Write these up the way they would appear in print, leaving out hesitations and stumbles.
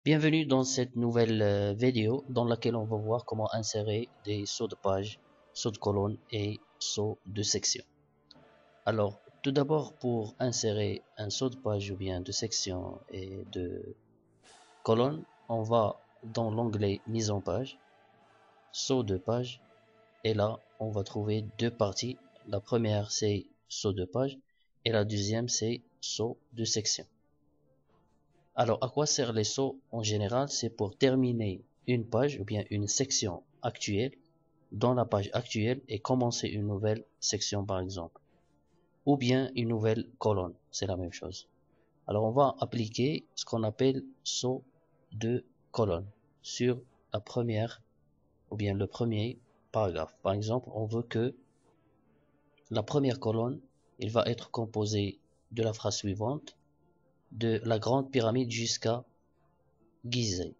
Bienvenue dans cette nouvelle vidéo dans laquelle on va voir comment insérer des sauts de page, sauts de colonne et sauts de section. Alors, tout d'abord, pour insérer un saut de page ou bien de section et de colonne, on va dans l'onglet mise en page, saut de page, et là, on va trouver deux parties. La première, c'est saut de page et la deuxième, c'est saut de section. Alors, à quoi servent les sauts en général? C'est pour terminer une page ou bien une section actuelle dans la page actuelle et commencer une nouvelle section par exemple. Ou bien une nouvelle colonne, c'est la même chose. Alors, on va appliquer ce qu'on appelle saut de colonne sur la première ou bien le premier paragraphe. Par exemple, on veut que la première colonne, il va être composé de la phrase suivante, de la grande pyramide jusqu'à Gizeh.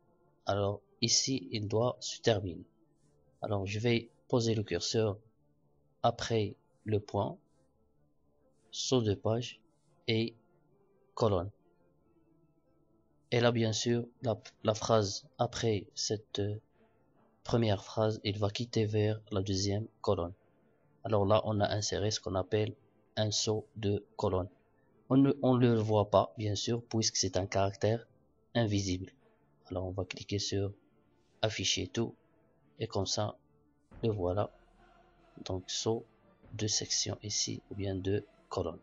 Alors ici, il doit se terminer. Alors je vais poser le curseur après le point, saut de page et colonne. Et là, bien sûr, la phrase après cette première phrase, il va quitter vers la deuxième colonne. Alors là, on a inséré ce qu'on appelle un saut de colonne. On ne le voit pas, bien sûr, puisque c'est un caractère invisible. Alors on va cliquer sur afficher tout et comme ça, le voilà. Donc saut de section ici ou bien de colonne.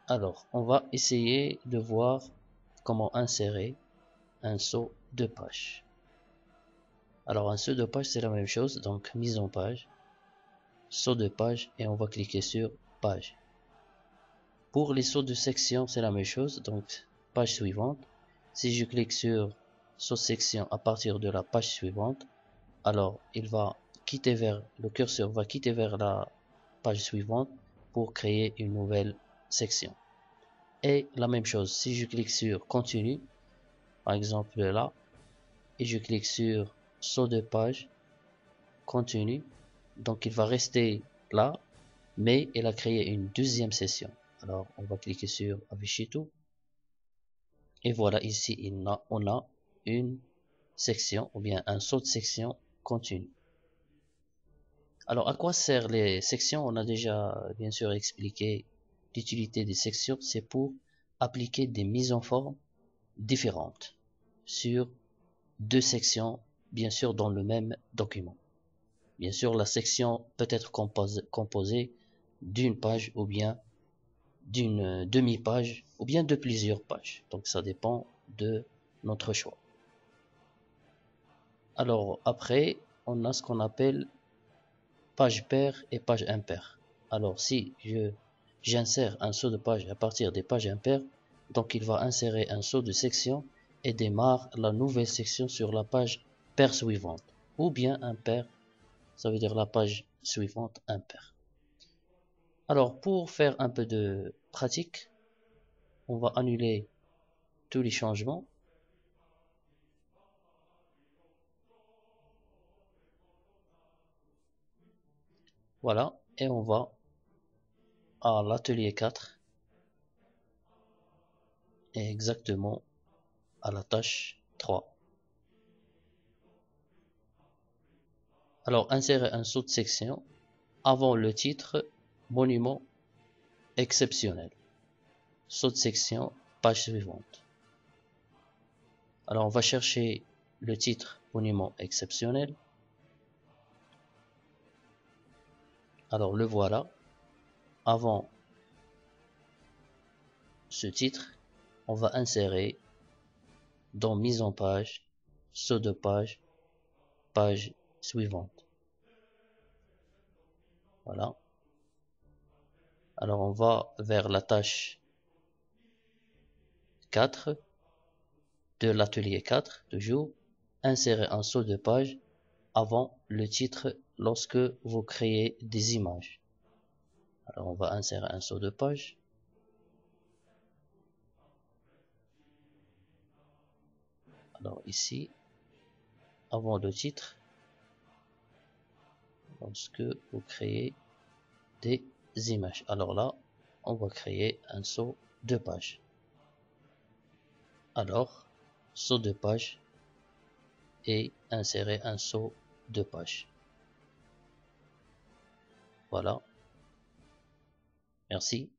Alors on va essayer de voir comment insérer un saut de page. Alors un saut de page, c'est la même chose, donc mise en page, saut de page et on va cliquer sur page. Pour les sauts de section, c'est la même chose, donc page suivante. Si je clique sur saut section à partir de la page suivante, alors il va quitter vers, le curseur va quitter vers la page suivante pour créer une nouvelle section. Et la même chose, si je clique sur continue, par exemple là, et je clique sur saut de page, continue, donc il va rester là, mais il a créé une deuxième session. Alors on va cliquer sur afficher tout. Et voilà, ici on a une section ou bien un saut de section continu. Alors, à quoi servent les sections? On a déjà bien sûr expliqué l'utilité des sections. C'est pour appliquer des mises en forme différentes sur deux sections, bien sûr dans le même document. Bien sûr, la section peut être composée d'une page ou bien d'une demi-page ou bien de plusieurs pages. Donc, ça dépend de notre choix. Alors, après, on a ce qu'on appelle page paire et page impaire. Alors si j'insère un saut de page à partir des pages impaires, donc il va insérer un saut de section et démarre la nouvelle section sur la page paire suivante. Ou bien impaire, ça veut dire la page suivante impaire. Alors pour faire un peu de pratique, on va annuler tous les changements. Voilà, et on va à l'atelier 4 et exactement à la tâche 3. Alors, insérer un saut de section avant le titre monument exceptionnel. Saut de section, page suivante. Alors, on va chercher le titre monument exceptionnel. Alors, le voilà. Avant ce titre, on va insérer dans mise en page, saut de page, page suivante. Voilà. Alors, on va vers la tâche 4 de l'atelier 4, toujours. Insérer un saut de page avant le titre lorsque vous créez des images. Alors, on va insérer un saut de page. Alors ici, avant le titre, lorsque vous créez des images. Alors là, on va créer un saut de page. Alors, saut de page et insérer un saut de page. Voilà. Merci.